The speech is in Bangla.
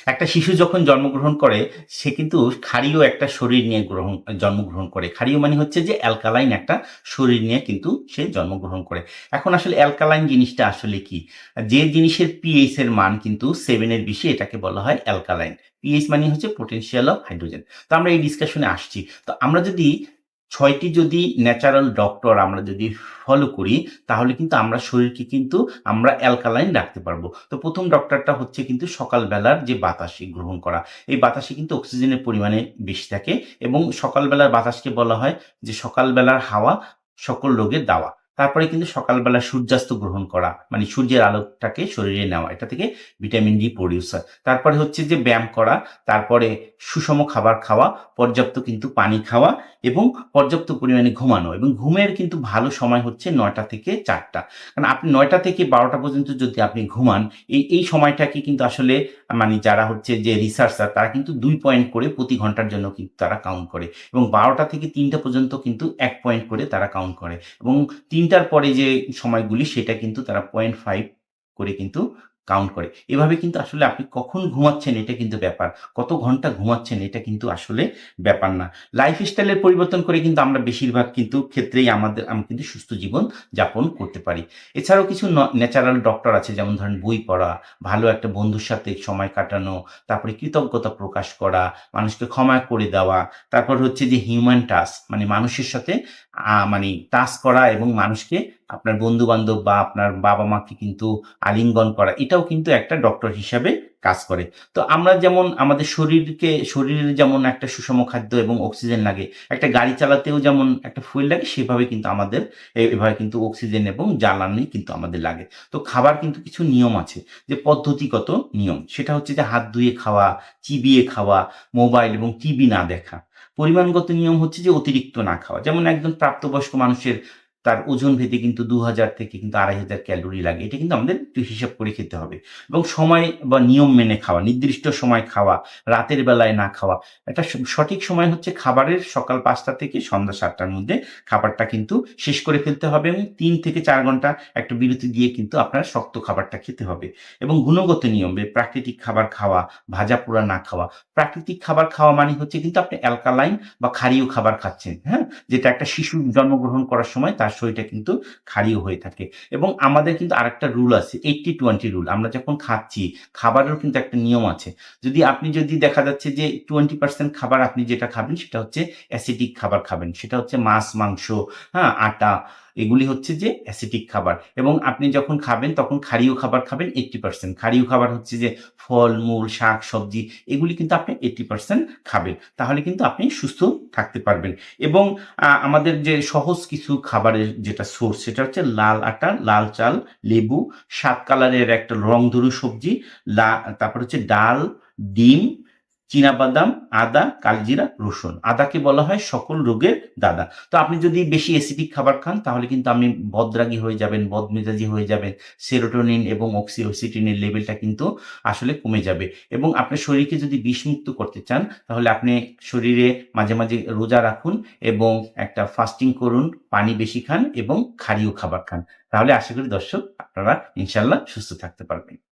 একটা শিশু যখন জন্মগ্রহণ করে সে কিন্তু ক্ষারীয় একটা শরীর নিয়ে জন্মগ্রহণ করে। ক্ষারীয় মানে হচ্ছে যে অ্যালকালাইন একটা শরীর নিয়ে কিন্তু সে জন্মগ্রহণ করে। এখন আসলে অ্যালকালাইন জিনিসটা আসলে কি? যে জিনিসের পিএইচ এর মান কিন্তু 7 এর বেশি এটাকে বলা হয় অ্যালকালাইন। পিএইচ মানে হচ্ছে পোটেনশিয়াল অফ হাইড্রোজেন। তো আমরা এই ডিসকাশনে আসছি। তো আমরা যদি ৬ টি যদি ন্যাচারাল ডক্টর আমরা যদি ফলো করি তাহলে কিন্তু আমরা শরীরকে কিন্তু আমরা অ্যালকালাইন রাখতে পারবো। তো ১ম ডক্টরটা হচ্ছে কিন্তু সকালবেলার যে বাতাসে গ্রহণ করা। এই বাতাসে কিন্তু অক্সিজেনের পরিমাণে বেশি থাকে এবং সকালবেলার বাতাসকে বলা হয় যে সকালবেলার হাওয়া সকল রোগের দাওয়া। তারপরে কিন্তু সকালবেলা সূর্যাস্ত গ্রহণ করা, মানে সূর্যের আলোটাকে শরীরে নেওয়া। এটা থেকে ভিটামিন ডি প্রডিউস হয়। তারপরে হচ্ছে যে ব্যায়াম করা, তারপরে সুষম খাবার খাওয়া, পর্যাপ্ত কিন্তু পানি খাওয়া এবং পর্যাপ্ত পরিমাণে ঘুমানো এবং ঘুমের কিন্তু ভালো সময় হচ্ছে ৯টা থেকে ৪টা। কারণ আপনি ৯টা থেকে ১২টা পর্যন্ত যদি আপনি ঘুমান, এই সময়টাকে কিন্তু আসলে মানে যারা হচ্ছে যে রিসার্চার তারা কিন্তু ২ পয়েন্ট করে প্রতি ঘন্টার জন্য কিন্তু তারা কাউন্ট করে এবং ১২টা থেকে ৩টা পর্যন্ত কিন্তু ১ পয়েন্ট করে তারা কাউন্ট করে এবং ৩টার পরে যে সময়গুলি সেটা কিন্তু তারা ০.৫ করে কিন্তু কাউন্ট করে। এভাবে কিন্তু আসলে আপনি কখন ঘুমাচ্ছেন এটা কিন্তু ব্যাপার। কত ঘন্টা ঘুমাচ্ছেন এটা কিন্তু আসলে ব্যাপার না। লাইফস্টাইলের পরিবর্তন করে কিন্তু আমরা বেশিরভাগ কিন্তু ক্ষেত্রেই আমরা কিন্তু সুস্থ জীবন যাপন করতে পারি। এছাড়াও কিছু ন্যাচারাল ডক্টর আছে যেমন ধরেন বই পড়া, ভালো একটা বন্ধুর সাথে সময় কাটানো, তারপরে কৃতজ্ঞতা প্রকাশ করা, মানুষকে ক্ষমা করে দেওয়া, তারপর হচ্ছে যে হিউম্যান টাচ মানে মানুষের সাথে মানে টাচ করা এবং মানুষকে আপনার বন্ধু-বান্ধব বা আপনার বাবা-মাকে কিন্তু আলিঙ্গন করা, এটাও কিন্তু একটা ডক্টর হিসাবে কাজ করে। তো আমরা যেমন আমাদের শরীরের যেমন একটা সুষম খাদ্য এবং অক্সিজেন লাগে, একটা গাড়ি চালাতেও যেমন একটা ফুয়েল লাগে সেভাবে কিন্তু আমাদের এভাবে কিন্তু অক্সিজেন এবং জ্বালানি কিন্তু আমাদের লাগে। তো খাবার কিন্তু কিছু নিয়ম আছে যে পদ্ধতিগত নিয়ম। সেটা হচ্ছে যে হাত ধুয়ে খাওয়া, চিবিয়ে খাওয়া, মোবাইল এবং টিভি না দেখা। পরিমাণগত নিয়ম হচ্ছে যে অতিরিক্ত না খাওয়া। যেমন একজন প্রাপ্তবয়স্ক মানুষের তার ওজন ভেদে কিন্তু ২,০০০ থেকে কিন্তু ২,৫০০ ক্যালোরি লাগে। এটা কিন্তু আমাদের একটু হিসাব করে খেতে হবে। এবং সময় বা নিয়ম মেনে খাওয়া, নির্দিষ্ট সময় খাওয়া, রাতের বেলায় না খাওয়া। একটা সঠিক সময় হচ্ছে খাবারের সকাল ৫টা থেকে সন্ধ্যা ৭টার মধ্যে খাবারটা কিন্তু শেষ করে ফেলতে হবে এবং ৩ থেকে ৪ ঘন্টা একটা বিরতি দিয়ে কিন্তু আপনার শক্ত খাবারটা খেতে হবে। এবং গুণগত নিয়ম প্রাকৃতিক খাবার খাওয়া, ভাজা-পোড়া না খাওয়া। প্রাকৃতিক খাবার খাওয়া মানে হচ্ছে কিন্তু আপনি অ্যালকালাইন বা ক্ষারীয় খাবার খাচ্ছেন, হ্যাঁ? যেটা একটা শিশু জন্মগ্রহণ করার সময় তার শরীরটা কিন্তু ক্ষারীয় হয়ে থাকে। এবং আমাদের কিন্তু আরেকটা রুল আছে 80-20 রুল। আমরা যখন খাচ্ছি, খাবারেরও কিন্তু একটা নিয়ম আছে। যদি দেখা যাচ্ছে যে 20% খাবার আপনি যেটা খাবেন সেটা হচ্ছে অ্যাসিডিক খাবার খাবেন। সেটা হচ্ছে মাছ, মাংস, হ্যাঁ? আটা এগুলি হচ্ছে যে অ্যাসিডিক খাবার এবং আপনি যখন খাবেন তখন ক্ষারীয় খাবার খাবেন 80%। ক্ষারীয় খাবার হচ্ছে যে ফল-মূল, শাক-সবজি এগুলি কিন্তু আপনি 80% খাবেন। তাহলে কিন্তু আপনি সুস্থ থাকতে পারবেন এবং আমাদের যে সহজ কিছু খাবারের যেটা সোর্স সেটা হচ্ছে লাল আটা, লাল চাল, লেবু, ৭ কালারের একটা রংধনু সবজি, লা তারপর হচ্ছে ডাল, ডিম, চিনাবাদাম, আদা, কালজিরা, রসুন। আদাকে বলা হয় সকল রোগের দাদা। তো আপনি যদি বেশি অ্যাসিডিক খাবার খান তাহলে কিন্তু আপনি বদরাগী হয়ে যাবেন, বদমেজাজি হয়ে যাবেন। সেরোটোনিন এবং অক্সিটোসিনের লেভেলটা কিন্তু আসলে কমে যাবে এবং আপনার শরীরকে যদি বিষমুক্ত করতে চান তাহলে আপনি শরীরে মাঝে, মাঝে রোজা রাখুন এবং একটা ফাস্টিং করুন, পানি বেশি খান এবং ক্ষারীয় খাবার খান। তাহলে আশা করি দর্শক আপনারা ইনশাআল্লাহ সুস্থ থাকতে পারবেন।